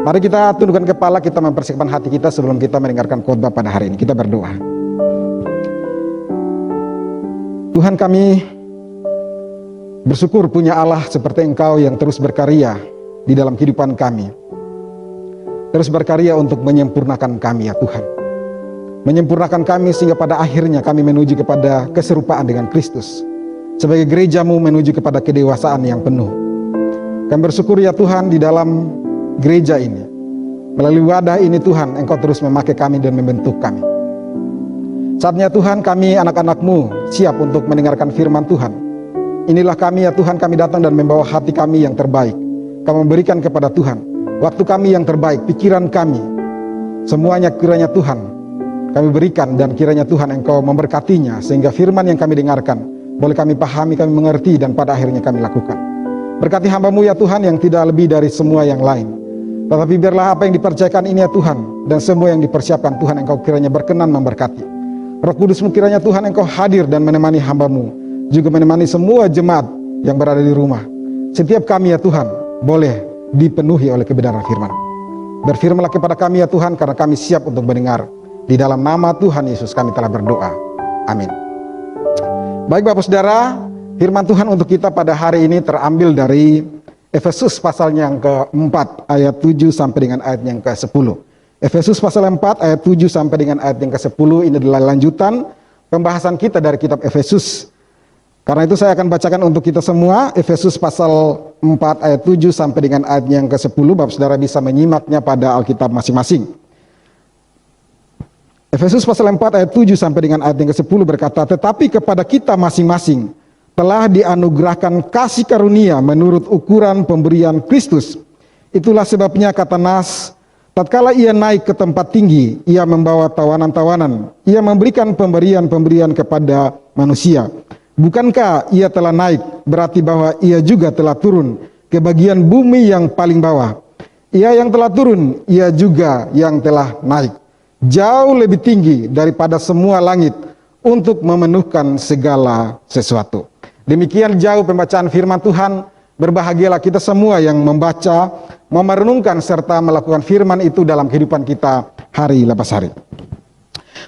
Mari kita tundukkan kepala, kita mempersiapkan hati kita sebelum kita mendengarkan khotbah pada hari ini. Kita berdoa. Tuhan, kami bersyukur punya Allah seperti Engkau yang terus berkarya di dalam kehidupan kami. Terus berkarya untuk menyempurnakan kami ya Tuhan. Menyempurnakan kami sehingga pada akhirnya kami menuju kepada keserupaan dengan Kristus. Sebagai gereja-Mu menuju kepada kedewasaan yang penuh. Kami bersyukur ya Tuhan di dalam gereja ini, melalui wadah ini Tuhan, Engkau terus memakai kami dan membentuk kami. Saatnya Tuhan, kami anak-anak-Mu siap untuk mendengarkan firman Tuhan. Inilah kami ya Tuhan, kami datang dan membawa hati kami yang terbaik. Kami memberikan kepada Tuhan waktu kami yang terbaik, pikiran kami, semuanya kiranya Tuhan kami berikan, dan kiranya Tuhan Engkau memberkatinya sehingga firman yang kami dengarkan boleh kami pahami, kami mengerti, dan pada akhirnya kami lakukan. Berkati hamba-Mu ya Tuhan yang tidak lebih dari semua yang lain. Tetapi biarlah apa yang dipercayakan ini ya Tuhan, dan semua yang dipersiapkan Tuhan, Engkau kiranya berkenan memberkati. Roh Kudus-Mu kiranya Tuhan Engkau hadir dan menemani hamba-Mu, juga menemani semua jemaat yang berada di rumah. Setiap kami ya Tuhan boleh dipenuhi oleh kebenaran firman. Berfirmanlah kepada kami ya Tuhan, karena kami siap untuk mendengar. Di dalam nama Tuhan Yesus kami telah berdoa. Amin. Baik Bapak Saudara, firman Tuhan untuk kita pada hari ini terambil dari Efesus pasal yang ke-4 ayat 7 sampai dengan ayat yang ke-10. Efesus pasal 4 ayat 7 sampai dengan ayat yang ke-10 ini adalah lanjutan pembahasan kita dari kitab Efesus. Karena itu saya akan bacakan untuk kita semua Efesus pasal 4 ayat 7 sampai dengan ayat yang ke-10. Bapak Saudara bisa menyimaknya pada Alkitab masing-masing. Efesus pasal 4 ayat 7 sampai dengan ayat yang ke-10 berkata, "Tetapi kepada kita masing-masing telah dianugerahkan kasih karunia menurut ukuran pemberian Kristus. Itulah sebabnya kata Nas, tatkala ia naik ke tempat tinggi, ia membawa tawanan-tawanan, ia memberikan pemberian-pemberian kepada manusia. Bukankah ia telah naik, berarti bahwa ia juga telah turun ke bagian bumi yang paling bawah. Ia yang telah turun, ia juga yang telah naik, jauh lebih tinggi daripada semua langit, untuk memenuhkan segala sesuatu." Demikian jauh pembacaan firman Tuhan. Berbahagialah kita semua yang membaca, merenungkan serta melakukan firman itu dalam kehidupan kita hari lepas hari.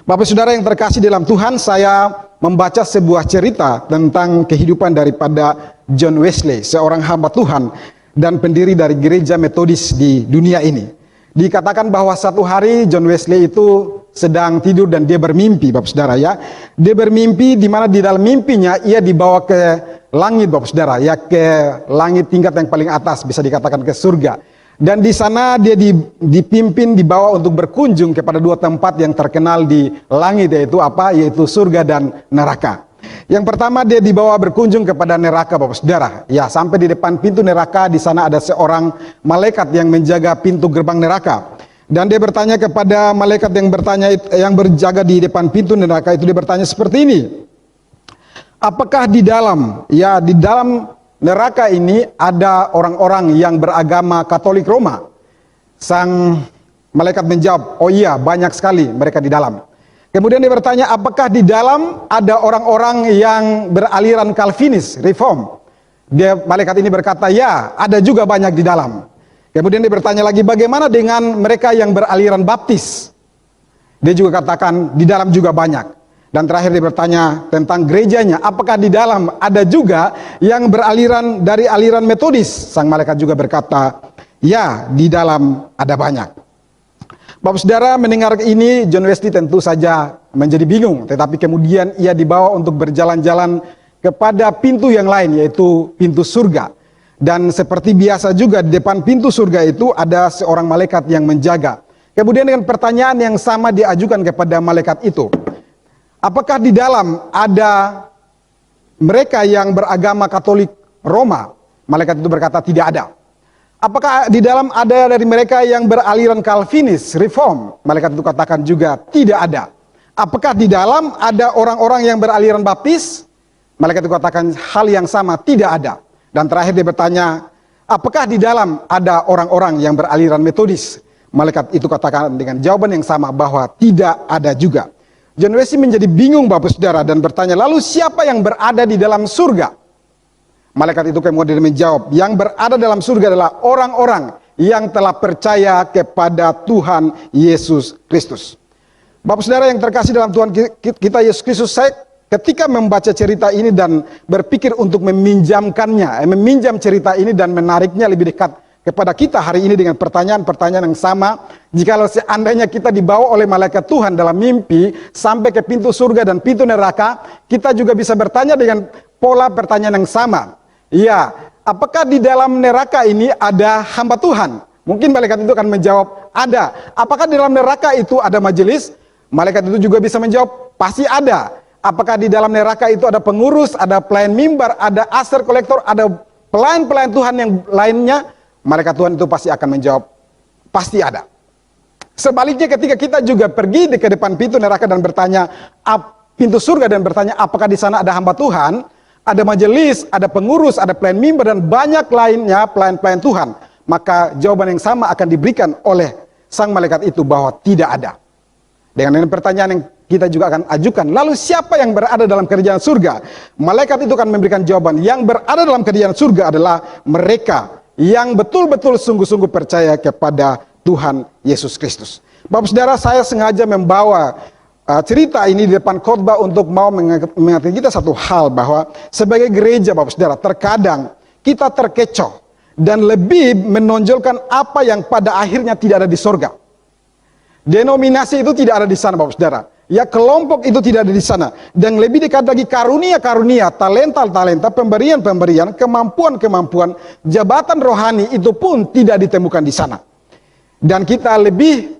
Bapak Saudara yang terkasih dalam Tuhan, saya membaca sebuah cerita tentang kehidupan daripada John Wesley, seorang hamba Tuhan dan pendiri dari gereja Metodis di dunia ini. Dikatakan bahwa satu hari John Wesley itu sedang tidur dan dia bermimpi, Bapak Saudara ya. Dia bermimpi di mana di dalam mimpinya ia dibawa ke langit, Bapak Saudara ya, ke langit tingkat yang paling atas, bisa dikatakan ke surga. Dan di sana dia dipimpin, dibawa untuk berkunjung kepada dua tempat yang terkenal di langit, yaitu apa? Yaitu surga dan neraka. Yang pertama dia dibawa berkunjung kepada neraka, Bapak Saudara. Ya, sampai di depan pintu neraka, di sana ada seorang malaikat yang menjaga pintu gerbang neraka. Dan dia bertanya kepada malaikat yang berjaga di depan pintu neraka itu, dia bertanya seperti ini. Apakah di dalam neraka ini ada orang-orang yang beragama Katolik Roma? Sang malaikat menjawab, "Oh iya, banyak sekali mereka di dalam." Kemudian dia bertanya, apakah di dalam ada orang-orang yang beraliran Calvinis, Reform? Malaikat ini berkata, ya, ada juga banyak di dalam. Kemudian dia bertanya lagi, bagaimana dengan mereka yang beraliran Baptis? Dia juga katakan, di dalam juga banyak. Dan terakhir dia bertanya tentang gerejanya, apakah di dalam ada juga yang beraliran dari aliran Metodis? Sang malaikat juga berkata, ya, di dalam ada banyak. Bapak Saudara mendengar ini, John Wesley tentu saja menjadi bingung. Tetapi kemudian ia dibawa untuk berjalan-jalan kepada pintu yang lain, yaitu pintu surga. Dan seperti biasa juga di depan pintu surga itu ada seorang malaikat yang menjaga. Kemudian dengan pertanyaan yang sama diajukan kepada malaikat itu, apakah di dalam ada mereka yang beragama Katolik Roma? Malaikat itu berkata, tidak ada. Apakah di dalam ada dari mereka yang beraliran Calvinis, Reform? Malaikat itu katakan juga, tidak ada. Apakah di dalam ada orang-orang yang beraliran Baptis? Malaikat itu katakan hal yang sama, tidak ada. Dan terakhir dia bertanya, apakah di dalam ada orang-orang yang beraliran Metodis? Malaikat itu katakan dengan jawaban yang sama bahwa tidak ada juga. John Wesley menjadi bingung, Bapak Saudara, dan bertanya, lalu siapa yang berada di dalam surga? Malaikat itu kemudian menjawab, yang berada dalam surga adalah orang-orang yang telah percaya kepada Tuhan Yesus Kristus. Bapak saudara yang terkasih dalam Tuhan kita Yesus Kristus, saya ketika membaca cerita ini dan berpikir untuk meminjamkannya, meminjam cerita ini dan menariknya lebih dekat kepada kita hari ini dengan pertanyaan-pertanyaan yang sama. Jikalau seandainya kita dibawa oleh malaikat Tuhan dalam mimpi sampai ke pintu surga dan pintu neraka, kita juga bisa bertanya dengan pola pertanyaan yang sama. Ya, apakah di dalam neraka ini ada hamba Tuhan? Mungkin malaikat itu akan menjawab, ada. Apakah di dalam neraka itu ada majelis? Malaikat itu juga bisa menjawab, pasti ada. Apakah di dalam neraka itu ada pengurus, ada pelayan mimbar, ada aser kolektor, ada pelayan-pelayan Tuhan yang lainnya? Malaikat Tuhan itu pasti akan menjawab, pasti ada. Sebaliknya ketika kita juga pergi ke depan pintu neraka dan bertanya, pintu surga dan bertanya, apakah di sana ada hamba Tuhan, ada majelis, ada pengurus, ada pelayan mimbar, dan banyak lainnya pelayan-pelayan Tuhan, maka jawaban yang sama akan diberikan oleh sang malaikat itu bahwa tidak ada. Dengan pertanyaan yang kita juga akan ajukan, lalu siapa yang berada dalam kerajaan surga? Malaikat itu akan memberikan jawaban, yang berada dalam kerajaan surga adalah mereka yang betul-betul sungguh-sungguh percaya kepada Tuhan Yesus Kristus. Bapak saudara, saya sengaja membawa cerita ini di depan khotbah untuk mau mengingatkan kita satu hal, bahwa sebagai gereja Bapak saudara, terkadang kita terkecoh dan lebih menonjolkan apa yang pada akhirnya tidak ada di sorga. Denominasi itu tidak ada di sana Bapak saudara. Ya, kelompok itu tidak ada di sana. Dan lebih dekat lagi karunia-karunia, talenta-talenta, pemberian-pemberian, kemampuan-kemampuan, jabatan rohani itu pun tidak ditemukan di sana. Dan kita lebih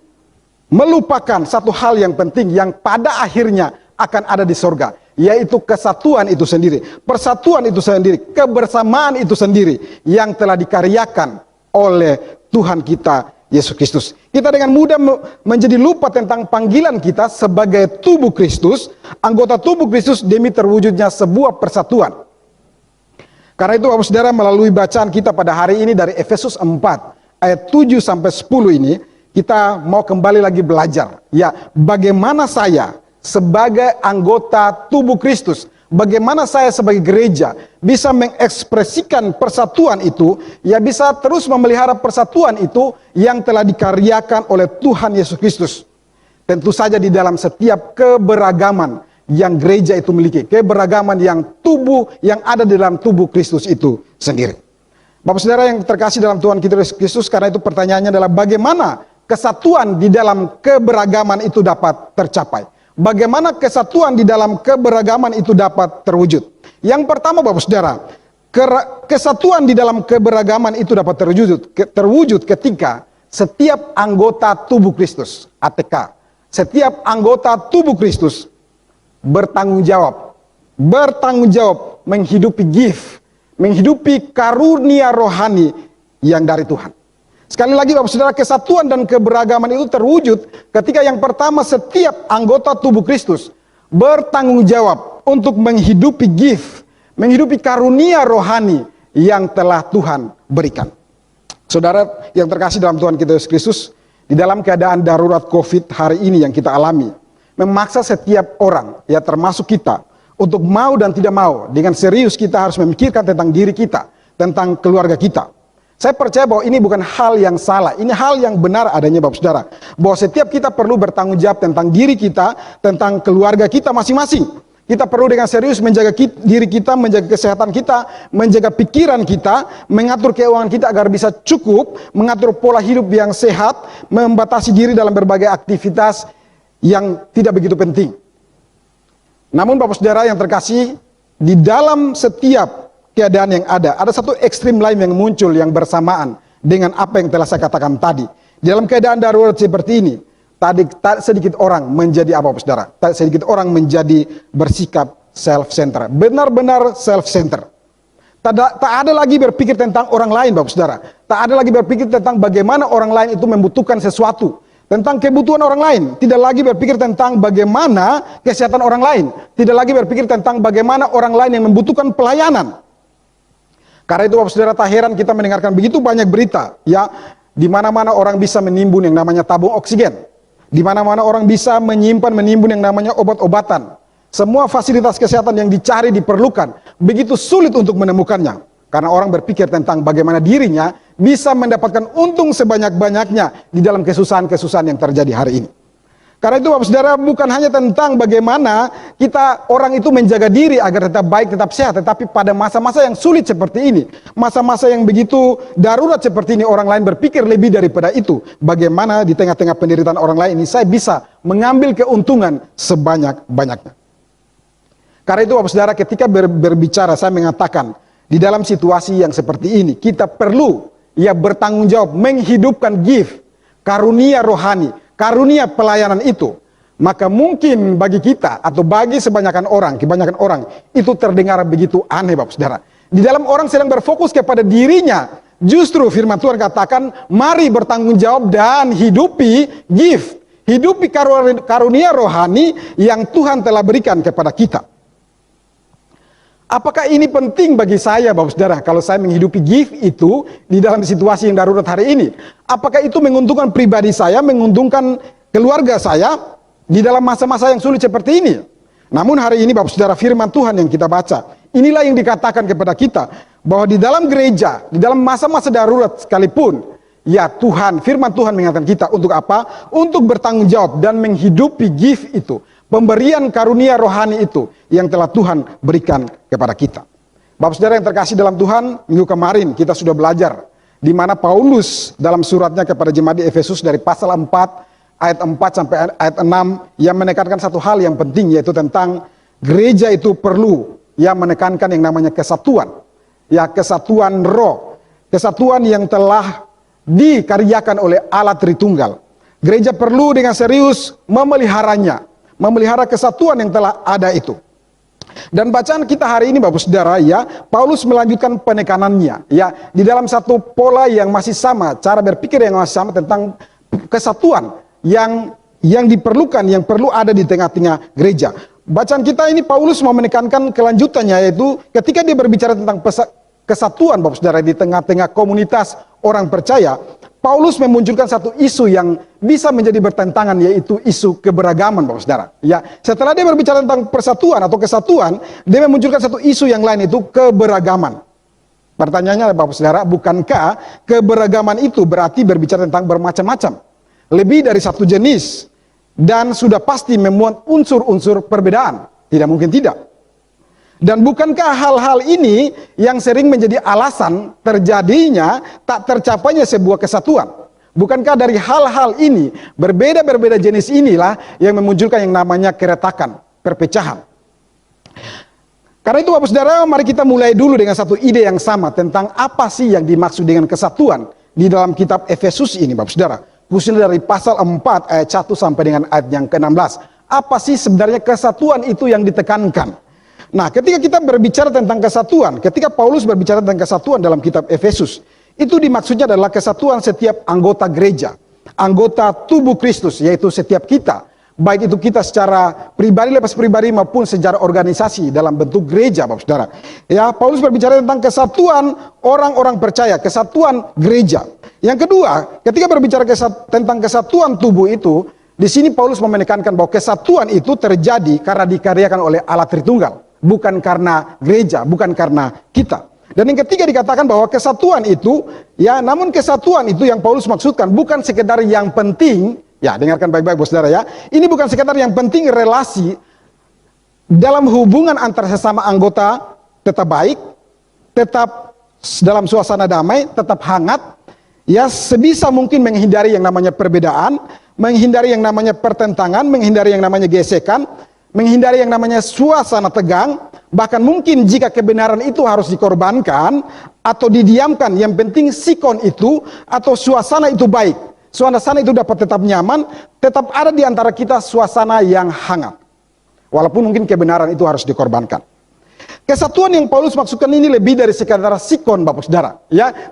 melupakan satu hal yang penting yang pada akhirnya akan ada di sorga, yaitu kesatuan itu sendiri, persatuan itu sendiri, kebersamaan itu sendiri yang telah dikaryakan oleh Tuhan kita Yesus Kristus. Kita dengan mudah menjadi lupa tentang panggilan kita sebagai tubuh Kristus, anggota tubuh Kristus demi terwujudnya sebuah persatuan. Karena itu Bapak saudara, melalui bacaan kita pada hari ini dari Efesus 4 ayat 7 sampai 10 ini, kita mau kembali lagi belajar, ya, bagaimana saya sebagai anggota tubuh Kristus, bagaimana saya sebagai gereja bisa mengekspresikan persatuan itu, ya, bisa terus memelihara persatuan itu yang telah dikaryakan oleh Tuhan Yesus Kristus. Tentu saja di dalam setiap keberagaman yang gereja itu miliki, keberagaman yang ada di dalam tubuh Kristus itu sendiri. Bapak saudara yang terkasih dalam Tuhan kita Yesus Kristus, karena itu pertanyaannya adalah bagaimana kesatuan di dalam keberagaman itu dapat tercapai? Bagaimana kesatuan di dalam keberagaman itu dapat terwujud? Yang pertama Bapak saudara, kesatuan di dalam keberagaman itu dapat terwujud ketika setiap anggota tubuh Kristus, ATK, setiap anggota tubuh Kristus bertanggung jawab menghidupi gift, menghidupi karunia rohani yang dari Tuhan. Sekali lagi Bapak saudara, kesatuan dan keberagaman itu terwujud ketika yang pertama setiap anggota tubuh Kristus bertanggung jawab untuk menghidupi gift, menghidupi karunia rohani yang telah Tuhan berikan. Saudara yang terkasih dalam Tuhan kita Yesus Kristus, di dalam keadaan darurat COVID hari ini yang kita alami, memaksa setiap orang, ya termasuk kita, untuk mau dan tidak mau, dengan serius kita harus memikirkan tentang diri kita, tentang keluarga kita. Saya percaya bahwa ini bukan hal yang salah, ini hal yang benar adanya Bapak saudara. Bahwa setiap kita perlu bertanggung jawab tentang diri kita, tentang keluarga kita masing-masing. Kita perlu dengan serius menjaga diri kita, menjaga kesehatan kita, menjaga pikiran kita, mengatur keuangan kita agar bisa cukup, mengatur pola hidup yang sehat, membatasi diri dalam berbagai aktivitas yang tidak begitu penting. Namun Bapak saudara yang terkasih, di dalam setiap keadaan yang ada satu ekstrim lain yang muncul yang bersamaan dengan apa yang telah saya katakan tadi. Di dalam keadaan darurat seperti ini, tak sedikit orang menjadi apa saudara? Tak sedikit orang menjadi bersikap self-center, benar-benar self-center. Tak ada lagi berpikir tentang orang lain Bapak saudara. Tak ada lagi berpikir tentang bagaimana orang lain itu membutuhkan sesuatu, tentang kebutuhan orang lain. Tidak lagi berpikir tentang bagaimana kesehatan orang lain. Tidak lagi berpikir tentang bagaimana orang lain yang membutuhkan pelayanan. Karena itu Bapak saudara, tak heran kita mendengarkan begitu banyak berita, ya, di mana-mana orang bisa menimbun yang namanya tabung oksigen. Di mana-mana orang bisa menimbun yang namanya obat-obatan. Semua fasilitas kesehatan yang dicari diperlukan, begitu sulit untuk menemukannya. Karena orang berpikir tentang bagaimana dirinya bisa mendapatkan untung sebanyak-banyaknya di dalam kesusahan-kesusahan yang terjadi hari ini. Karena itu Bapak Saudara, bukan hanya tentang bagaimana kita orang itu menjaga diri agar tetap baik, tetap sehat, tetapi pada masa-masa yang sulit seperti ini, masa-masa yang begitu darurat seperti ini, orang lain berpikir lebih daripada itu. Bagaimana di tengah-tengah penderitaan orang lain ini saya bisa mengambil keuntungan sebanyak-banyaknya. Karena itu Bapak Saudara, ketika berbicara saya mengatakan di dalam situasi yang seperti ini kita perlu bertanggung jawab menghidupkan gift, karunia rohani, karunia pelayanan itu. Maka mungkin bagi kita atau bagi kebanyakan orang itu terdengar begitu aneh Bapak Saudara. Di dalam orang sedang berfokus kepada dirinya, justru firman Tuhan katakan mari bertanggung jawab dan hidupi gift, hidupi karunia rohani yang Tuhan telah berikan kepada kita. Apakah ini penting bagi saya Bapak Saudara kalau saya menghidupi gift itu di dalam situasi yang darurat hari ini? Apakah itu menguntungkan pribadi saya, menguntungkan keluarga saya di dalam masa-masa yang sulit seperti ini? Namun hari ini Bapak Saudara, firman Tuhan yang kita baca, inilah yang dikatakan kepada kita bahwa di dalam gereja, di dalam masa-masa darurat sekalipun, ya Tuhan, firman Tuhan mengatakan kita untuk apa? Untuk bertanggung jawab dan menghidupi gift itu. Pemberian karunia rohani itu yang telah Tuhan berikan kepada kita. Bapak Saudara yang terkasih dalam Tuhan, minggu kemarin kita sudah belajar di mana Paulus dalam suratnya kepada jemaat di Efesus dari pasal 4 ayat 4 sampai ayat 6 yang menekankan satu hal yang penting, yaitu tentang gereja itu perlu menekankan yang namanya kesatuan. Ya, kesatuan roh, kesatuan yang telah dikaryakan oleh Allah Tritunggal. Gereja perlu dengan serius memeliharanya, memelihara kesatuan yang telah ada itu. Dan bacaan kita hari ini Bapak Saudara, Paulus melanjutkan penekanannya di dalam satu pola yang masih sama, cara berpikir yang masih sama tentang kesatuan yang diperlukan, yang perlu ada di tengah-tengah gereja. Bacaan kita ini Paulus mau menekankan kelanjutannya, yaitu ketika dia berbicara tentang kesatuan Bapak Saudara di tengah-tengah komunitas orang percaya, Paulus memunculkan satu isu yang bisa menjadi bertentangan, yaitu isu keberagaman Bapak Saudara. Setelah dia berbicara tentang persatuan atau kesatuan, dia memunculkan satu isu yang lain, itu keberagaman. Pertanyaannya Bapak Saudara, bukankah keberagaman itu berarti berbicara tentang bermacam-macam, lebih dari satu jenis, dan sudah pasti memuat unsur-unsur perbedaan? Tidak mungkin tidak. Dan bukankah hal-hal ini yang sering menjadi alasan terjadinya tak tercapainya sebuah kesatuan? Bukankah dari hal-hal ini, berbeda-berbeda jenis inilah yang memunculkan yang namanya keretakan, perpecahan? Karena itu Bapak Saudara, mari kita mulai dulu dengan satu ide yang sama tentang apa sih yang dimaksud dengan kesatuan di dalam kitab Efesus ini Bapak Saudara. Khususnya dari pasal 4 ayat 1 sampai dengan ayat yang ke-16. Apa sih sebenarnya kesatuan itu yang ditekankan? Nah, ketika kita berbicara tentang kesatuan, ketika Paulus berbicara tentang kesatuan dalam kitab Efesus, itu dimaksudnya adalah kesatuan setiap anggota gereja, anggota tubuh Kristus, yaitu setiap kita, baik itu kita secara pribadi, lepas pribadi, maupun secara organisasi dalam bentuk gereja, Bapak Saudara. Paulus berbicara tentang kesatuan orang-orang percaya, kesatuan gereja. Yang kedua, ketika berbicara tentang kesatuan tubuh itu, di sini Paulus menekankan bahwa kesatuan itu terjadi karena dikaryakan oleh Allah Tritunggal. Bukan karena gereja, bukan karena kita. Dan yang ketiga dikatakan bahwa kesatuan itu, namun kesatuan itu yang Paulus maksudkan bukan sekedar yang penting, dengarkan baik-baik Bapak Saudara ini bukan sekedar yang penting relasi dalam hubungan antar sesama anggota tetap baik, tetap dalam suasana damai, tetap hangat, sebisa mungkin menghindari yang namanya perbedaan, menghindari yang namanya pertentangan, menghindari yang namanya gesekan, menghindari yang namanya suasana tegang, bahkan mungkin jika kebenaran itu harus dikorbankan atau didiamkan, yang penting sikon itu atau suasana itu baik, suasana itu dapat tetap nyaman, tetap ada di antara kita suasana yang hangat, walaupun mungkin kebenaran itu harus dikorbankan. Kesatuan yang Paulus maksudkan ini lebih dari sekedar sikon Bapak Saudara,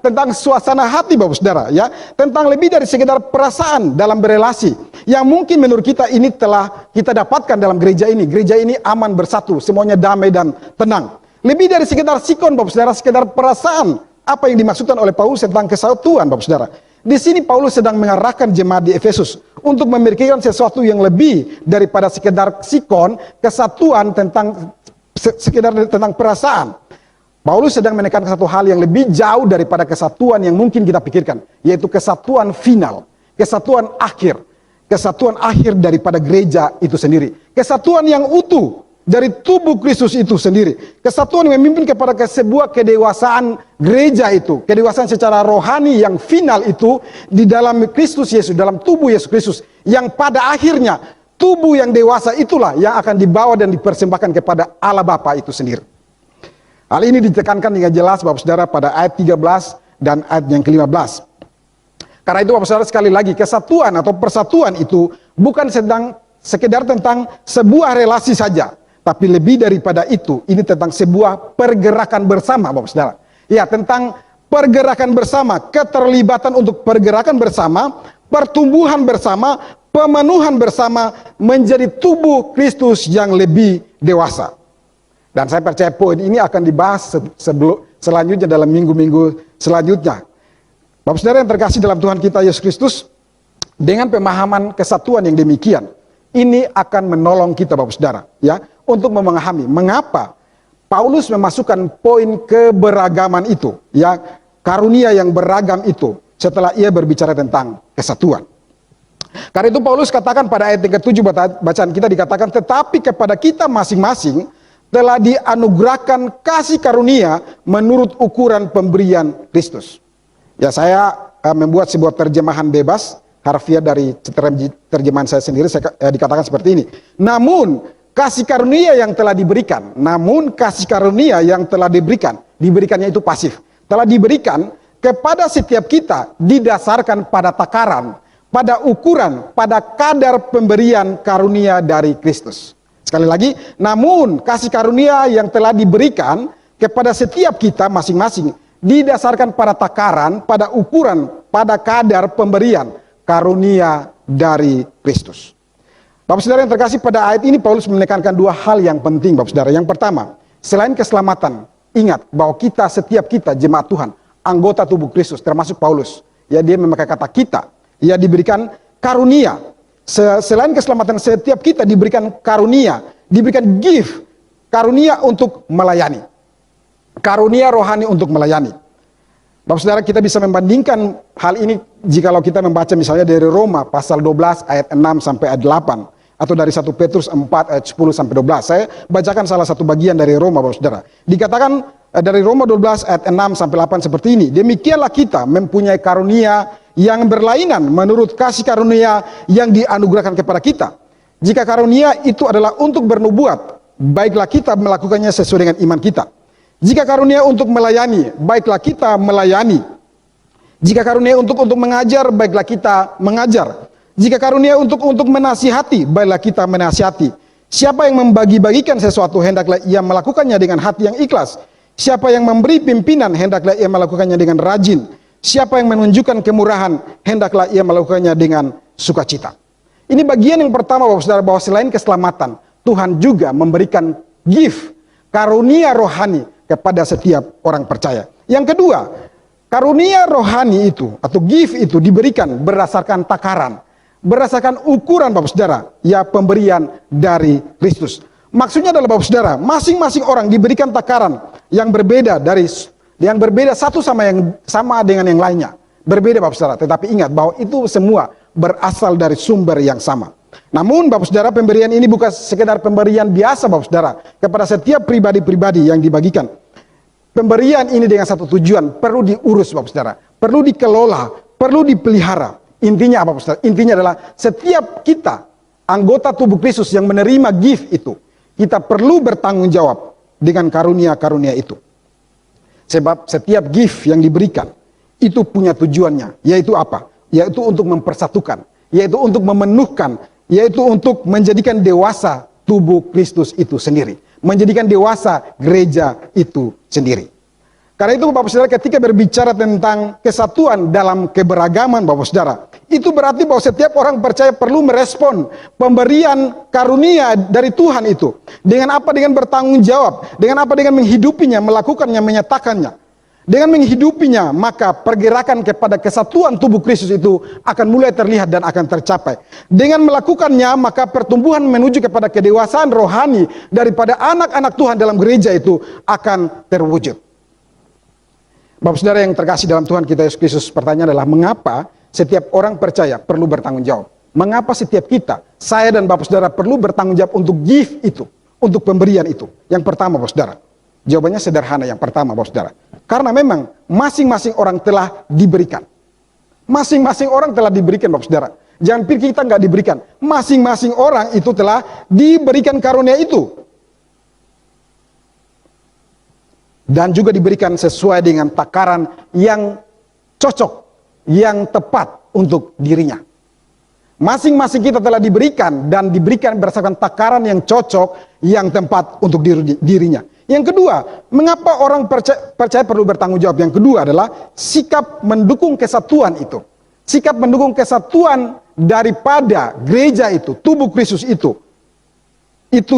tentang suasana hati Bapak Saudara, tentang lebih dari sekedar perasaan dalam berelasi yang mungkin menurut kita ini telah kita dapatkan dalam gereja ini. Gereja ini aman, bersatu, semuanya damai dan tenang. Lebih dari sekedar sikon Bapak Saudara, sekedar perasaan. Apa yang dimaksudkan oleh Paulus tentang kesatuan Bapak Saudara? Di sini Paulus sedang mengarahkan jemaat di Efesus untuk memikirkan sesuatu yang lebih daripada sekedar sikon, kesatuan tentang sekedar tentang perasaan. Paulus sedang menekankan satu hal yang lebih jauh daripada kesatuan yang mungkin kita pikirkan, yaitu kesatuan final, kesatuan akhir daripada gereja itu sendiri. Kesatuan yang utuh dari tubuh Kristus itu sendiri. Kesatuan yang memimpin kepada sebuah kedewasaan gereja itu, kedewasaan secara rohani yang final itu di dalam Kristus Yesus, dalam tubuh Yesus Kristus, yang pada akhirnya tubuh yang dewasa itulah yang akan dibawa dan dipersembahkan kepada Allah Bapa itu sendiri. Hal ini ditekankan dengan jelas Bapak Saudara pada ayat 13 dan ayat yang ke-15. Karena itu Bapak Saudara, sekali lagi, kesatuan atau persatuan itu bukan sekedar tentang sebuah relasi saja, tapi lebih daripada itu, ini tentang sebuah pergerakan bersama Bapak Saudara. Ya, tentang pergerakan bersama, keterlibatan untuk pergerakan bersama, pertumbuhan bersama, pemenuhan bersama menjadi tubuh Kristus yang lebih dewasa. Dan saya percaya poin ini akan dibahas selanjutnya dalam minggu-minggu selanjutnya. Bapak Saudara yang terkasih dalam Tuhan kita Yesus Kristus, dengan pemahaman kesatuan yang demikian, ini akan menolong kita Bapak Saudara, ya, untuk memahami mengapa Paulus memasukkan poin keberagaman itu, ya, karunia yang beragam itu, setelah ia berbicara tentang kesatuan. Karena itu Paulus katakan pada ayat yang ke-7 bacaan kita dikatakan, tetapi kepada kita masing-masing telah dianugerahkan kasih karunia menurut ukuran pemberian Kristus. Ya, saya membuat sebuah terjemahan bebas harfiah dari terjemahan saya sendiri. Saya dikatakan seperti ini. Namun kasih karunia yang telah diberikan, diberikannya itu pasif, telah diberikan kepada setiap kita didasarkan pada takaran, pada ukuran, pada kadar pemberian karunia dari Kristus. Sekali lagi, namun kasih karunia yang telah diberikan kepada setiap kita masing-masing didasarkan pada takaran, pada ukuran, pada kadar pemberian karunia dari Kristus. Bapak Saudara yang terkasih, pada ayat ini Paulus menekankan dua hal yang penting Bapak Saudara. Yang pertama, selain keselamatan, ingat bahwa setiap kita jemaat Tuhan, anggota tubuh Kristus, termasuk Paulus, ya, dia memakai kata kita, ya, diberikan karunia. Selain keselamatan, setiap kita diberikan karunia, diberikan gift, karunia untuk melayani, karunia rohani untuk melayani. Bapak Saudara, kita bisa membandingkan hal ini jikalau kita membaca misalnya dari Roma pasal 12 ayat 6 sampai ayat 8, atau dari 1 Petrus 4 ayat 10 sampai 12. Saya bacakan salah satu bagian dari Roma Bapak Saudara. Dikatakan dari Roma 12 ayat 6 sampai 8 seperti ini, demikianlah kita mempunyai karunia yang berlainan menurut kasih karunia yang dianugerahkan kepada kita. Jika karunia itu adalah untuk bernubuat, baiklah kita melakukannya sesuai dengan iman kita. Jika karunia untuk melayani, baiklah kita melayani. Jika karunia untuk mengajar, baiklah kita mengajar. Jika karunia untuk menasihati, baiklah kita menasihati. Siapa yang membagi-bagikan sesuatu, hendaklah ia melakukannya dengan hati yang ikhlas. Siapa yang memberi pimpinan, hendaklah ia melakukannya dengan rajin. Siapa yang menunjukkan kemurahan, hendaklah ia melakukannya dengan sukacita. Ini bagian yang pertama Bapak Saudara, bahwa selain keselamatan, Tuhan juga memberikan gift, karunia rohani kepada setiap orang percaya. Yang kedua, karunia rohani itu atau gift itu diberikan berdasarkan takaran, berdasarkan ukuran Bapak Saudara, ya, pemberian dari Kristus. Maksudnya adalah Bapak Saudara, masing-masing orang diberikan takaran yang berbeda satu sama dengan yang lainnya. Berbeda Bapak Saudara, tetapi ingat bahwa itu semua berasal dari sumber yang sama. Namun Bapak Saudara, pemberian ini bukan sekedar pemberian biasa Bapak Saudara kepada setiap pribadi-pribadi yang dibagikan. Pemberian ini dengan satu tujuan, perlu diurus Bapak Saudara, perlu dikelola, perlu dipelihara. Intinya apa Bapak Saudara? Intinya adalah setiap kita anggota tubuh Kristus yang menerima gift itu, kita perlu bertanggung jawab dengan karunia-karunia itu. Sebab setiap gift yang diberikan itu punya tujuannya, yaitu apa? Yaitu untuk mempersatukan, yaitu untuk memenuhkan, yaitu untuk menjadikan dewasa tubuh Kristus itu sendiri, menjadikan dewasa gereja itu sendiri. Karena itu Bapak Saudara, ketika berbicara tentang kesatuan dalam keberagaman Bapak Saudara, itu berarti bahwa setiap orang percaya perlu merespon pemberian karunia dari Tuhan itu. Dengan apa? Dengan bertanggung jawab. Dengan apa? Dengan menghidupinya, melakukannya, menyatakannya. Dengan menghidupinya, maka pergerakan kepada kesatuan tubuh Kristus itu akan mulai terlihat dan akan tercapai. Dengan melakukannya, maka pertumbuhan menuju kepada kedewasaan rohani daripada anak-anak Tuhan dalam gereja itu akan terwujud. Bapak saudara yang terkasih dalam Tuhan kita Yesus Kristus, pertanyaan adalah mengapa setiap orang percaya perlu bertanggung jawab? Mengapa setiap kita, saya dan Bapak saudara perlu bertanggung jawab untuk give itu, untuk pemberian itu? Yang pertama Bapak saudara, jawabannya sederhana. Yang pertama Bapak saudara, karena memang masing-masing orang telah diberikan. Masing-masing orang telah diberikan Bapak saudara. Jangan pikir kita nggak diberikan. Masing-masing orang itu telah diberikan karunia itu. Dan juga diberikan sesuai dengan takaran yang cocok, yang tepat untuk dirinya. Masing-masing kita telah diberikan dan diberikan berdasarkan takaran yang cocok, yang tepat untuk dirinya. Yang kedua, mengapa orang percaya perlu bertanggung jawab? Yang kedua adalah sikap mendukung kesatuan itu. Sikap mendukung kesatuan daripada gereja itu, tubuh Kristus itu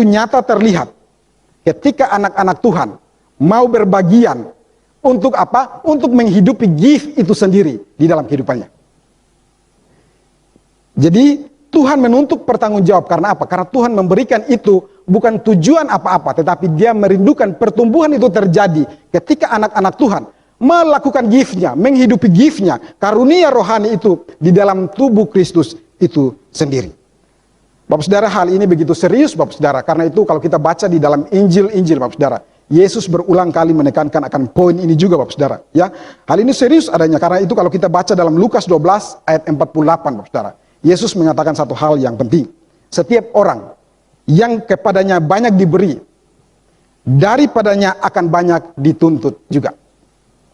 nyata terlihat ketika anak-anak Tuhan mau berbagian untuk apa? Untuk menghidupi gift itu sendiri di dalam kehidupannya. Jadi Tuhan menuntut pertanggung jawab karena apa? Karena Tuhan memberikan itu bukan tujuan apa-apa, tetapi Dia merindukan pertumbuhan itu terjadi ketika anak-anak Tuhan melakukan gift-nya, menghidupi gift-nya, karunia rohani itu di dalam tubuh Kristus itu sendiri. Bapak saudara, hal ini begitu serius Bapak saudara, karena itu kalau kita baca di dalam Injil-Injil Bapak saudara, Yesus berulang kali menekankan akan poin ini juga Bapak saudara, ya. Hal ini serius adanya, karena itu kalau kita baca dalam Lukas 12 ayat 48 Bapak saudara, Yesus mengatakan satu hal yang penting. Setiap orang yang kepadanya banyak diberi, daripadanya akan banyak dituntut juga.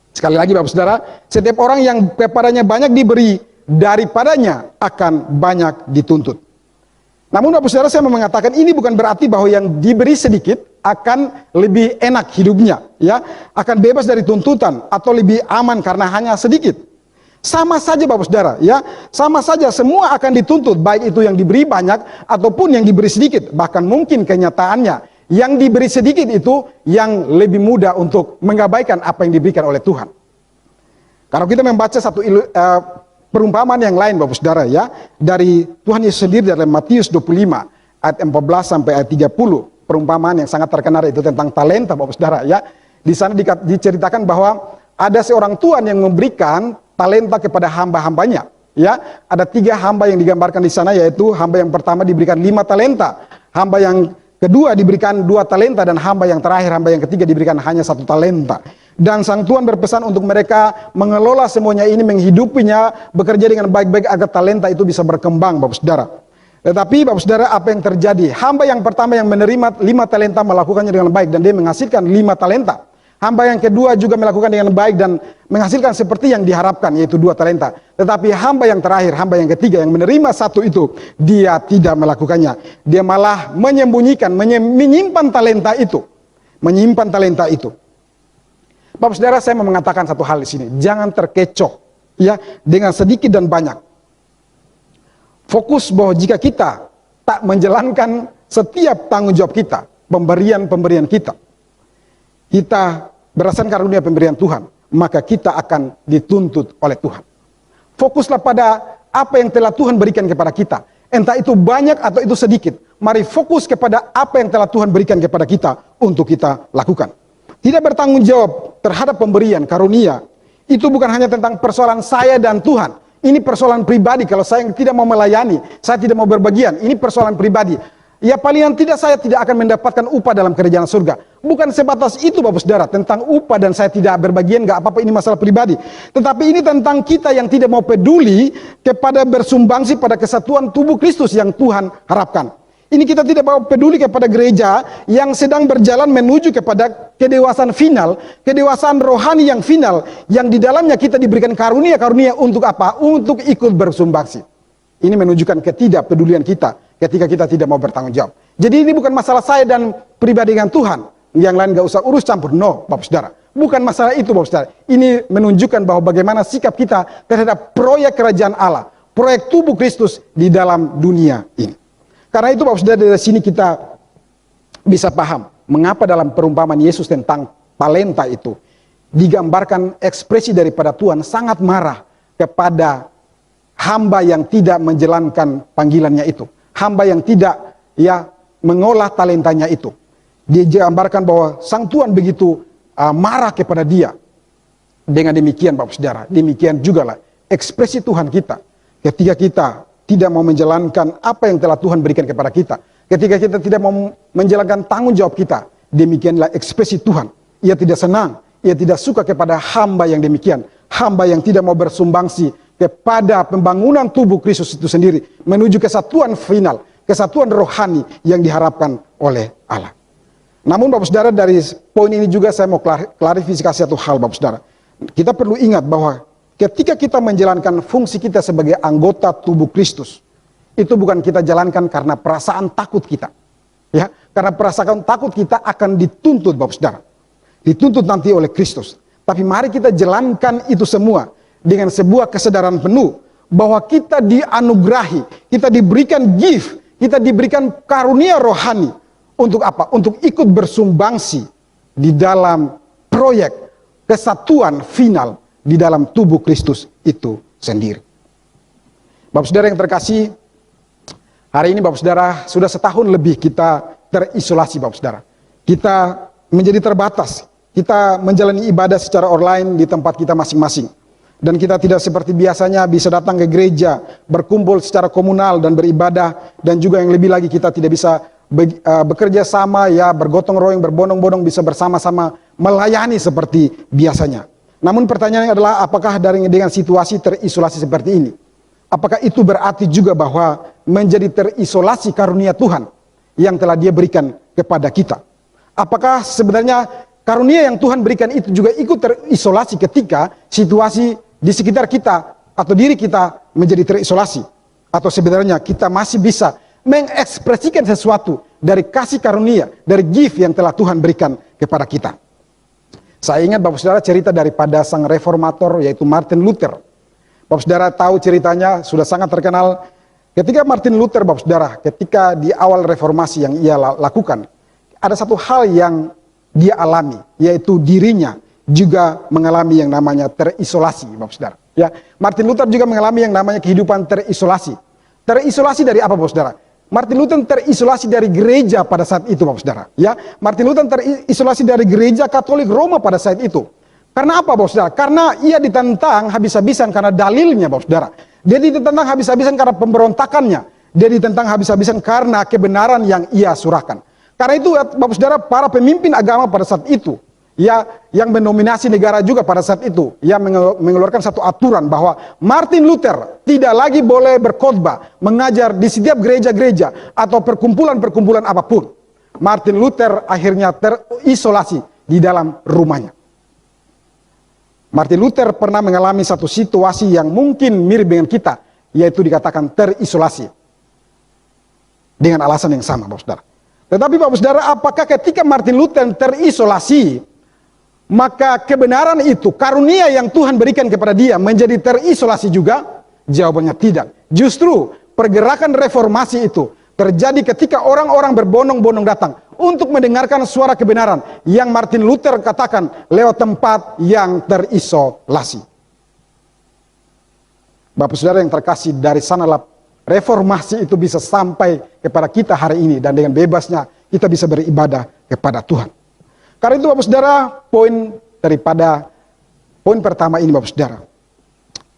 Sekali lagi Bapak saudara, setiap orang yang kepadanya banyak diberi, daripadanya akan banyak dituntut. Namun Bapak saudara, saya mau mengatakan ini bukan berarti bahwa yang diberi sedikit akan lebih enak hidupnya, ya, akan bebas dari tuntutan atau lebih aman karena hanya sedikit. Sama saja Bapak saudara, ya, sama saja semua akan dituntut, baik itu yang diberi banyak ataupun yang diberi sedikit. Bahkan mungkin kenyataannya yang diberi sedikit itu yang lebih mudah untuk mengabaikan apa yang diberikan oleh Tuhan. Kalau kita membaca satu perumpamaan yang lain Bapak saudara, ya, dari Tuhan Yesus sendiri dalam Matius 25 ayat 14 sampai ayat 30, perumpamaan yang sangat terkenal itu tentang talenta Bapak saudara, ya. Di sana diceritakan bahwa ada seorang tuan yang memberikan talenta kepada hamba-hambanya, ya. Ada 3 hamba yang digambarkan di sana, yaitu hamba yang pertama diberikan 5 talenta, hamba yang kedua diberikan 2 talenta, dan hamba yang terakhir, hamba yang ketiga diberikan hanya 1 talenta. Dan sang tuan berpesan untuk mereka mengelola semuanya ini, menghidupinya, bekerja dengan baik-baik agar talenta itu bisa berkembang Bapak saudara. Tetapi Bapak saudara, apa yang terjadi? Hamba yang pertama yang menerima 5 talenta melakukannya dengan baik dan dia menghasilkan 5 talenta. Hamba yang kedua juga melakukan dengan baik dan menghasilkan seperti yang diharapkan, yaitu 2 talenta. Tetapi hamba yang terakhir, hamba yang ketiga yang menerima 1 itu, dia tidak melakukannya. Dia malah menyembunyikan, menyimpan talenta itu. Menyimpan talenta itu. Bapak saudara, saya mau mengatakan satu hal di sini. Jangan terkecoh, ya, dengan sedikit dan banyak. Fokus bahwa jika kita tak menjalankan setiap tanggung jawab kita, pemberian-pemberian kita berdasarkan karunia pemberian Tuhan, maka kita akan dituntut oleh Tuhan. Fokuslah pada apa yang telah Tuhan berikan kepada kita, entah itu banyak atau itu sedikit. Mari fokus kepada apa yang telah Tuhan berikan kepada kita untuk kita lakukan. Tidak bertanggung jawab terhadap pemberian karunia itu bukan hanya tentang persoalan saya dan Tuhan. Ini persoalan pribadi. Kalau saya tidak mau melayani, saya tidak mau berbagian, ini persoalan pribadi. Ya palingan tidak, saya tidak akan mendapatkan upah dalam kerajaan surga. Bukan sebatas itu Bapak saudara, tentang upah dan saya tidak berbagian, gak apa-apa, ini masalah pribadi. Tetapi ini tentang kita yang tidak mau peduli kepada bersumbangsi pada kesatuan tubuh Kristus yang Tuhan harapkan. Ini kita tidak mau peduli kepada gereja yang sedang berjalan menuju kepada kedewasaan final, kedewasaan rohani yang final, yang di dalamnya kita diberikan karunia-karunia untuk apa? Untuk ikut bersumbangsi. Ini menunjukkan ketidakpedulian kita ketika kita tidak mau bertanggung jawab. Jadi ini bukan masalah saya dan pribadi dengan Tuhan. Yang lain gak usah urus campur. No, Bapak saudara. Bukan masalah itu Bapak saudara. Ini menunjukkan bahwa bagaimana sikap kita terhadap proyek kerajaan Allah, proyek tubuh Kristus di dalam dunia ini. Karena itu Bapak saudara, dari sini kita bisa paham mengapa dalam perumpamaan Yesus tentang talenta itu digambarkan ekspresi daripada Tuhan sangat marah kepada hamba yang tidak menjalankan panggilannya itu. Hamba yang tidak mengolah talentanya itu. Dia gambarkan bahwa sang Tuhan begitu marah kepada dia. Dengan demikian Bapak Saudara, demikian juga lah ekspresi Tuhan kita. Ketika kita tidak mau menjalankan apa yang telah Tuhan berikan kepada kita. Ketika kita tidak mau menjalankan tanggung jawab kita. Demikianlah ekspresi Tuhan. Ia tidak senang, ia tidak suka kepada hamba yang demikian. Hamba yang tidak mau bersumbangsi kepada pembangunan tubuh Kristus itu sendiri. Menuju kesatuan final, kesatuan rohani yang diharapkan oleh Allah. Namun Bapak Saudara, dari poin ini juga saya mau klarifikasi satu hal Bapak Saudara. Kita perlu ingat bahwa ketika kita menjalankan fungsi kita sebagai anggota tubuh Kristus, itu bukan kita jalankan karena perasaan takut kita. Ya, karena perasaan takut kita akan dituntut Bapak Saudara. Dituntut nanti oleh Kristus. Tapi mari kita jalankan itu semua dengan sebuah kesadaran penuh bahwa kita dianugerahi, kita diberikan gift, kita diberikan karunia rohani. Untuk apa? Untuk ikut bersumbangsi di dalam proyek kesatuan final di dalam tubuh Kristus itu sendiri. Bapak Saudara yang terkasih, hari ini Bapak Saudara sudah setahun lebih kita terisolasi Bapak Saudara. Kita menjadi terbatas. Kita menjalani ibadah secara online di tempat kita masing-masing. Dan kita tidak seperti biasanya bisa datang ke gereja, berkumpul secara komunal dan beribadah. Dan juga yang lebih lagi kita tidak bisa bekerja sama, ya, bergotong royong, berbondong-bondong, bisa bersama-sama melayani seperti biasanya. Namun pertanyaannya adalah, apakah dengan situasi terisolasi seperti ini, apakah itu berarti juga bahwa menjadi terisolasi karunia Tuhan yang telah Dia berikan kepada kita? Apakah sebenarnya karunia yang Tuhan berikan itu juga ikut terisolasi ketika situasi di sekitar kita atau diri kita menjadi terisolasi? Atau sebenarnya kita masih bisa mengekspresikan sesuatu dari kasih karunia, dari gift yang telah Tuhan berikan kepada kita? Saya ingat Bapak Saudara cerita daripada sang reformator, yaitu Martin Luther. Bapak Saudara tahu ceritanya, sudah sangat terkenal. Ketika Martin Luther, Bapak Saudara, ketika di awal reformasi yang ia lakukan, ada satu hal yang dia alami, yaitu dirinya juga mengalami yang namanya terisolasi, Bapak Saudara. Ya, Martin Luther juga mengalami yang namanya kehidupan terisolasi. Terisolasi dari apa, Bapak Saudara? Martin Luther terisolasi dari gereja pada saat itu, Bapak Saudara. Ya, Martin Luther terisolasi dari gereja Katolik Roma pada saat itu. Karena apa, Bapak Saudara? Karena ia ditentang habis-habisan karena dalilnya, Bapak Saudara. Dia ditentang habis-habisan karena pemberontakannya. Dia ditentang habis-habisan karena kebenaran yang ia surahkan. Karena itu, Bapak Saudara, para pemimpin agama pada saat itu, ya, yang mendominasi negara juga pada saat itu, ya, mengeluarkan satu aturan bahwa Martin Luther tidak lagi boleh berkhotbah, mengajar di setiap gereja-gereja atau perkumpulan-perkumpulan apapun. Martin Luther akhirnya terisolasi di dalam rumahnya. Martin Luther pernah mengalami satu situasi yang mungkin mirip dengan kita, yaitu dikatakan terisolasi. Dengan alasan yang sama, Bapak Saudara. Tetapi Bapak Saudara, apakah ketika Martin Luther terisolasi, maka kebenaran itu, karunia yang Tuhan berikan kepada dia menjadi terisolasi juga? Jawabannya tidak. Justru pergerakan reformasi itu terjadi ketika orang-orang berbondong-bondong datang untuk mendengarkan suara kebenaran yang Martin Luther katakan lewat tempat yang terisolasi. Bapak Saudara yang terkasih, dari sanalah reformasi itu bisa sampai kepada kita hari ini, dan dengan bebasnya kita bisa beribadah kepada Tuhan. Karena itu Bapak Saudara, poin pertama ini Bapak Saudara,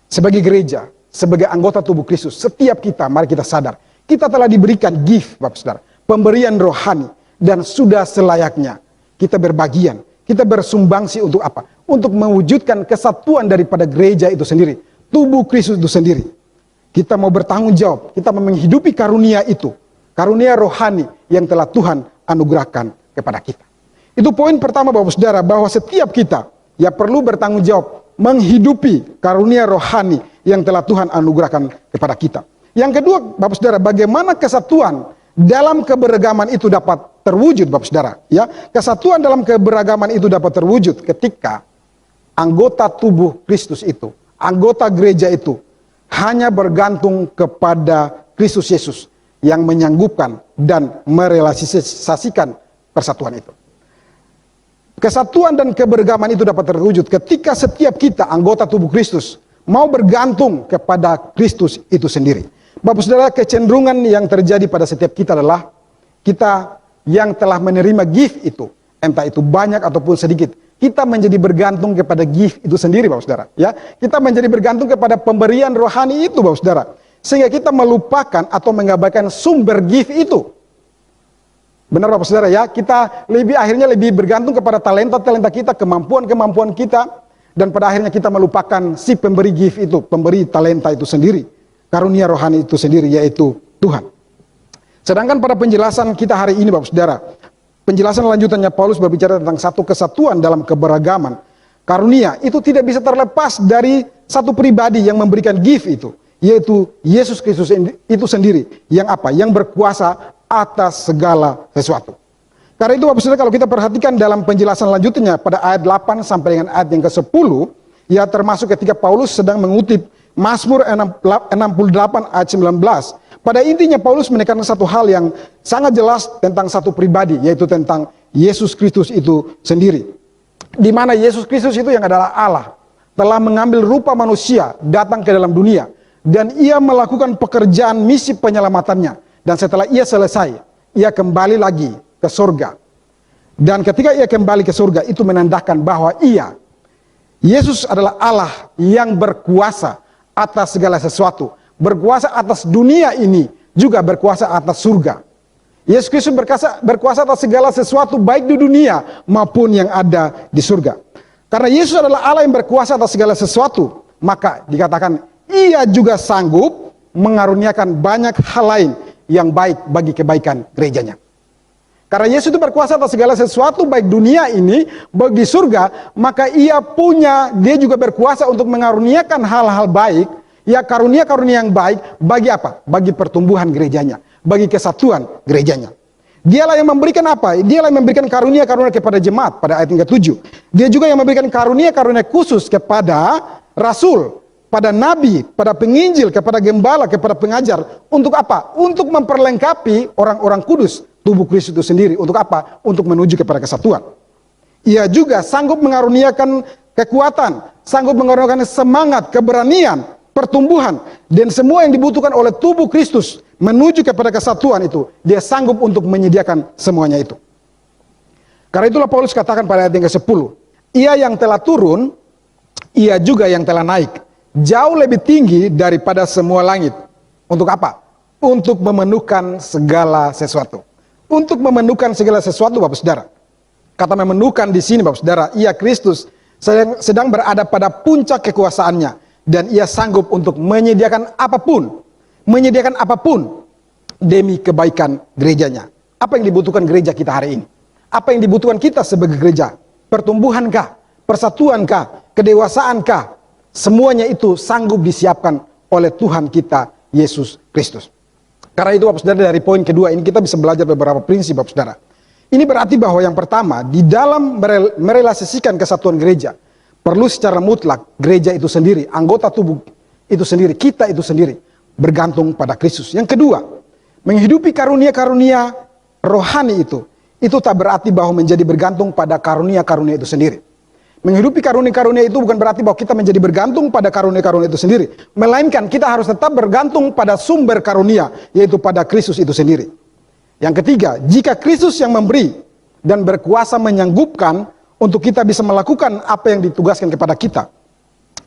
sebagai gereja, sebagai anggota tubuh Kristus, setiap kita, mari kita sadar, kita telah diberikan gift Bapak Saudara, pemberian rohani, dan sudah selayaknya kita berbagian, kita bersumbangsi untuk apa? Untuk mewujudkan kesatuan daripada gereja itu sendiri, tubuh Kristus itu sendiri. Kita mau bertanggung jawab, kita mau menghidupi karunia itu, karunia rohani yang telah Tuhan anugerahkan kepada kita. Itu poin pertama Bapak Saudara, bahwa setiap kita ya perlu bertanggung jawab menghidupi karunia rohani yang telah Tuhan anugerahkan kepada kita. Yang kedua Bapak Saudara, bagaimana kesatuan dalam keberagaman itu dapat terwujud Bapak Saudara? Ya, kesatuan dalam keberagaman itu dapat terwujud ketika anggota tubuh Kristus itu, anggota gereja itu hanya bergantung kepada Kristus Yesus yang menyanggupkan dan merealisasikan persatuan itu. Kesatuan dan keberagaman itu dapat terwujud ketika setiap kita anggota tubuh Kristus mau bergantung kepada Kristus itu sendiri. Bapak Saudara, kecenderungan yang terjadi pada setiap kita adalah kita yang telah menerima gift itu, entah itu banyak ataupun sedikit, kita menjadi bergantung kepada gift itu sendiri, Bapak Saudara. Ya, kita menjadi bergantung kepada pemberian rohani itu, Bapak Saudara. Sehingga kita melupakan atau mengabaikan sumber gift itu. Benar Bapak Saudara ya, kita akhirnya lebih bergantung kepada talenta-talenta kita, kemampuan-kemampuan kita, dan pada akhirnya kita melupakan si pemberi gift itu, pemberi talenta itu sendiri, karunia rohani itu sendiri, yaitu Tuhan. Sedangkan pada penjelasan kita hari ini Bapak Saudara, penjelasan lanjutannya Paulus berbicara tentang satu kesatuan dalam keberagaman. Karunia itu tidak bisa terlepas dari satu pribadi yang memberikan gift itu, yaitu Yesus Kristus itu sendiri, yang apa? Yang berkuasa atas segala sesuatu. Karena itu Bapak Saudara, kalau kita perhatikan dalam penjelasan lanjutnya pada ayat 8 sampai dengan ayat yang ke-10, ya termasuk ketika Paulus sedang mengutip Mazmur 68 ayat 19. Pada intinya Paulus menekankan satu hal yang sangat jelas tentang satu pribadi, yaitu tentang Yesus Kristus itu sendiri. Di mana Yesus Kristus itu yang adalah Allah, telah mengambil rupa manusia, datang ke dalam dunia, dan ia melakukan pekerjaan misi penyelamatannya. Dan setelah ia selesai, ia kembali lagi ke surga. Dan ketika ia kembali ke surga, itu menandakan bahwa Yesus adalah Allah yang berkuasa atas segala sesuatu. Berkuasa atas dunia ini, juga berkuasa atas surga. Yesus Kristus berkuasa atas segala sesuatu, baik di dunia maupun yang ada di surga. Karena Yesus adalah Allah yang berkuasa atas segala sesuatu, maka dikatakan ia juga sanggup mengaruniakan banyak hal lain yang baik bagi kebaikan gerejanya. Karena Yesus itu berkuasa atas segala sesuatu, baik dunia ini, baik di surga, maka dia juga berkuasa untuk mengaruniakan hal-hal baik, ya karunia-karunia yang baik, bagi apa? Bagi pertumbuhan gerejanya, bagi kesatuan gerejanya. Dialah yang memberikan apa? Dialah yang memberikan karunia-karunia kepada jemaat pada ayat yang ke-7. Dia juga yang memberikan karunia-karunia khusus kepada rasul, pada nabi, pada penginjil, kepada gembala, kepada pengajar. Untuk apa? Untuk memperlengkapi orang-orang kudus, tubuh Kristus itu sendiri. Untuk apa? Untuk menuju kepada kesatuan. Ia juga sanggup mengaruniakan kekuatan, sanggup mengaruniakan semangat, keberanian, pertumbuhan, dan semua yang dibutuhkan oleh tubuh Kristus menuju kepada kesatuan itu. Dia sanggup untuk menyediakan semuanya itu. Karena itulah Paulus katakan pada ayat yang ke-10, ia yang telah turun, ia juga yang telah naik jauh lebih tinggi daripada semua langit. Untuk apa? Untuk memenuhkan segala sesuatu. Untuk memenuhkan segala sesuatu, Bapak Saudara. Kata memenuhkan di sini, Bapak Saudara, ia Kristus sedang berada pada puncak kekuasaannya, dan ia sanggup untuk menyediakan apapun demi kebaikan gerejanya. Apa yang dibutuhkan gereja kita hari ini? Apa yang dibutuhkan kita sebagai gereja? Pertumbuhankah? Persatuankah? Kedewasaankah? Semuanya itu sanggup disiapkan oleh Tuhan kita, Yesus Kristus. Karena itu Bapak Saudara, dari poin kedua ini kita bisa belajar beberapa prinsip Bapak Saudara. Ini berarti bahwa yang pertama, di dalam merealisasikan kesatuan gereja, perlu secara mutlak gereja itu sendiri, anggota tubuh itu sendiri, kita itu sendiri, bergantung pada Kristus. Yang kedua, menghidupi karunia-karunia rohani itu tak berarti bahwa menjadi bergantung pada karunia-karunia itu sendiri. Menghidupi karunia-karunia itu bukan berarti bahwa kita menjadi bergantung pada karunia-karunia itu sendiri. Melainkan kita harus tetap bergantung pada sumber karunia, yaitu pada Kristus itu sendiri. Yang ketiga, jika Kristus yang memberi dan berkuasa menyanggupkan untuk kita bisa melakukan apa yang ditugaskan kepada kita,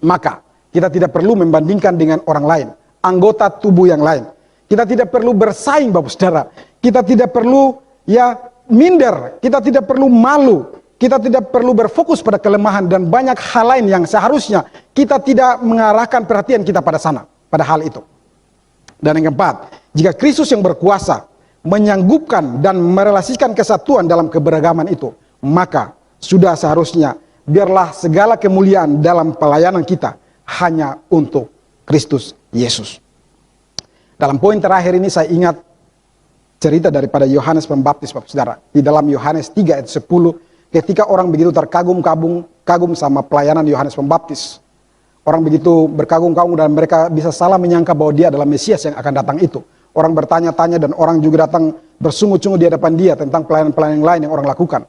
maka kita tidak perlu membandingkan dengan orang lain, anggota tubuh yang lain. Kita tidak perlu bersaing Bapak Saudara. Kita tidak perlu minder, kita tidak perlu malu. Kita tidak perlu berfokus pada kelemahan dan banyak hal lain yang seharusnya kita tidak mengarahkan perhatian kita pada sana, pada hal itu. Dan yang keempat, jika Kristus yang berkuasa menyanggupkan dan merelasikan kesatuan dalam keberagaman itu, maka sudah seharusnya biarlah segala kemuliaan dalam pelayanan kita hanya untuk Kristus Yesus. Dalam poin terakhir ini saya ingat cerita daripada Yohanes Pembaptis Bapak Saudara. Di dalam Yohanes 3 ayat 10, ketika orang begitu terkagum sama pelayanan Yohanes Pembaptis. Orang begitu berkagum-kagum dan mereka bisa salah menyangka bahwa dia adalah Mesias yang akan datang itu. Orang bertanya-tanya dan orang juga datang bersungut-sungut di hadapan dia tentang pelayanan-pelayanan lain yang orang lakukan.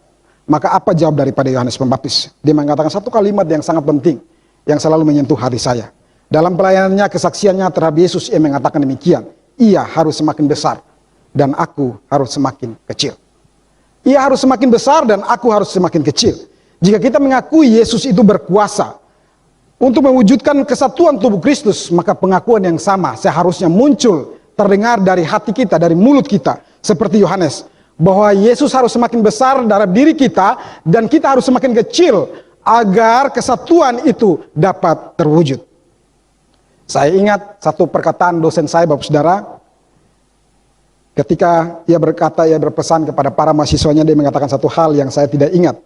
Maka apa jawab daripada Yohanes Pembaptis? Dia mengatakan satu kalimat yang sangat penting, yang selalu menyentuh hati saya. Dalam pelayanannya, kesaksiannya terhadap Yesus, ia mengatakan demikian. Ia harus semakin besar dan aku harus semakin kecil. Ia harus semakin besar dan aku harus semakin kecil. Jika kita mengakui Yesus itu berkuasa untuk mewujudkan kesatuan tubuh Kristus, maka pengakuan yang sama seharusnya muncul, terdengar dari hati kita, dari mulut kita. Seperti Yohanes, bahwa Yesus harus semakin besar dalam diri kita, dan kita harus semakin kecil, agar kesatuan itu dapat terwujud. Saya ingat satu perkataan dosen saya, Bapak Saudara, ketika ia berpesan kepada para mahasiswanya, dia mengatakan satu hal yang saya tidak ingat.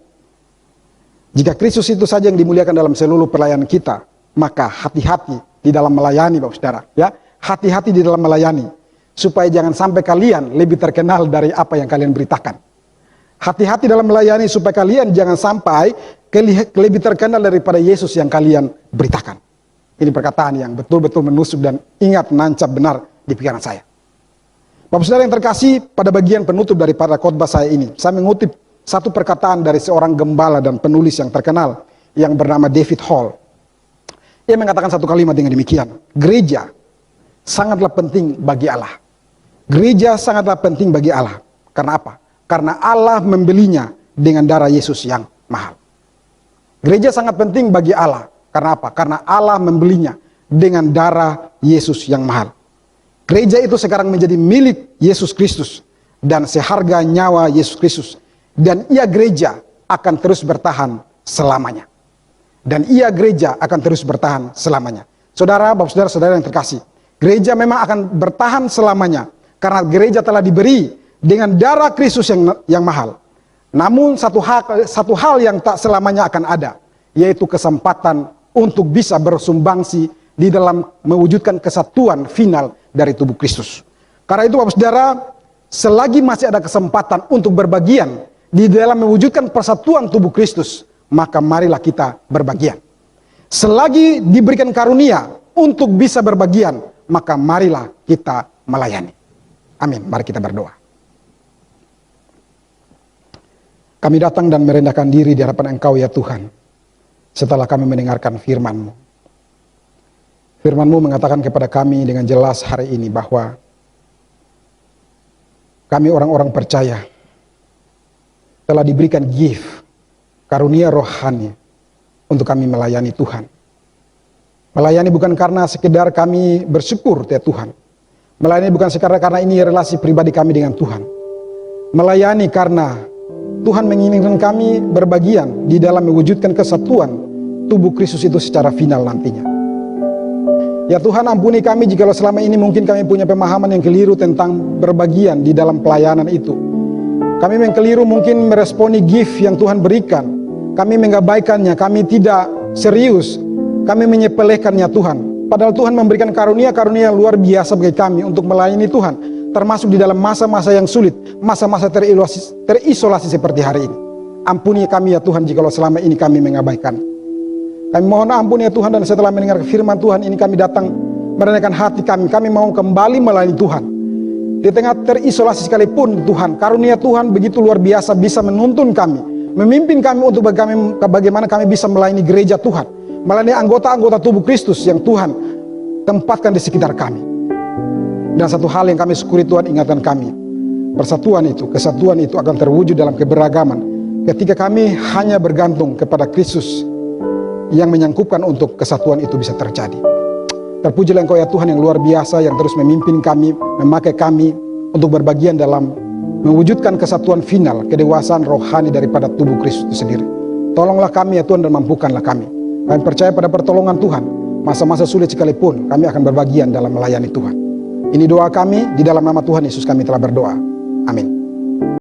Jika Kristus itu saja yang dimuliakan dalam seluruh pelayanan kita, maka hati-hati di dalam melayani, Bapak Saudara. Ya, hati-hati di dalam melayani, supaya jangan sampai kalian lebih terkenal dari apa yang kalian beritakan. Hati-hati dalam melayani supaya kalian jangan sampai lebih terkenal daripada Yesus yang kalian beritakan. Ini perkataan yang betul-betul menusuk dan ingat menancap benar di pikiran saya. Bapak Saudara yang terkasih, pada bagian penutup daripada khotbah saya ini, saya mengutip satu perkataan dari seorang gembala dan penulis yang terkenal yang bernama David Hall. Ia mengatakan satu kalimat dengan demikian: gereja sangatlah penting bagi Allah. Gereja sangatlah penting bagi Allah. Karena apa? Karena Allah membelinya dengan darah Yesus yang mahal. Gereja sangat penting bagi Allah. Karena apa? Karena Allah membelinya dengan darah Yesus yang mahal. Gereja itu sekarang menjadi milik Yesus Kristus dan seharga nyawa Yesus Kristus. Dan ia gereja akan terus bertahan selamanya. Dan ia gereja akan terus bertahan selamanya. Saudara, Bapak Saudara yang terkasih, gereja memang akan bertahan selamanya karena gereja telah diberi dengan darah Kristus yang mahal. Namun satu hal yang tak selamanya akan ada, yaitu kesempatan untuk bisa bersumbangsi di dalam mewujudkan kesatuan final dari tubuh Kristus. Karena itu Bapak Saudara, selagi masih ada kesempatan untuk berbagian di dalam mewujudkan persatuan tubuh Kristus, maka marilah kita berbagian. Selagi diberikan karunia untuk bisa berbagian, maka marilah kita melayani. Amin. Mari kita berdoa. Kami datang dan merendahkan diri di hadapan Engkau ya Tuhan, setelah kami mendengarkan firman-Mu. Firman-Mu mengatakan kepada kami dengan jelas hari ini bahwa kami orang-orang percaya telah diberikan gift, karunia rohani untuk kami melayani Tuhan. Melayani bukan karena sekedar kami bersyukur ya Tuhan. Melayani bukan sekedar karena ini relasi pribadi kami dengan Tuhan. Melayani karena Tuhan menginginkan kami berbagian di dalam mewujudkan kesatuan tubuh Kristus itu secara final nantinya. Ya Tuhan, ampuni kami jika selama ini mungkin kami punya pemahaman yang keliru tentang berbagian di dalam pelayanan itu. Kami yang keliru mungkin meresponi gift yang Tuhan berikan. Kami mengabaikannya, kami tidak serius, kami menyepelekannya Tuhan. Padahal Tuhan memberikan karunia-karunia luar biasa bagi kami untuk melayani Tuhan. Termasuk di dalam masa-masa yang sulit, masa-masa terisolasi seperti hari ini. Ampuni kami ya Tuhan jika selama ini kami mengabaikan. Kami mohon ampun ya Tuhan, dan setelah mendengar firman Tuhan ini kami datang merendahkan hati kami. Kami mau kembali melayani Tuhan. Di tengah terisolasi sekalipun Tuhan, karunia Tuhan begitu luar biasa bisa menuntun kami, memimpin kami untuk bagaimana kami bisa melayani gereja Tuhan, melayani anggota-anggota tubuh Kristus yang Tuhan tempatkan di sekitar kami. Dan satu hal yang kami syukuri Tuhan, ingatkan kami, persatuan itu, kesatuan itu akan terwujud dalam keberagaman ketika kami hanya bergantung kepada Kristus yang menyangkupkan untuk kesatuan itu bisa terjadi. Terpujilah Engkau ya Tuhan yang luar biasa, yang terus memimpin kami, memakai kami untuk berbagian dalam mewujudkan kesatuan final, kedewasaan rohani daripada tubuh Kristus itu sendiri. Tolonglah kami ya Tuhan dan mampukanlah kami. Kami percaya pada pertolongan Tuhan. Masa-masa sulit sekalipun kami akan berbagian dalam melayani Tuhan. Ini doa kami, di dalam nama Tuhan Yesus kami telah berdoa. Amin.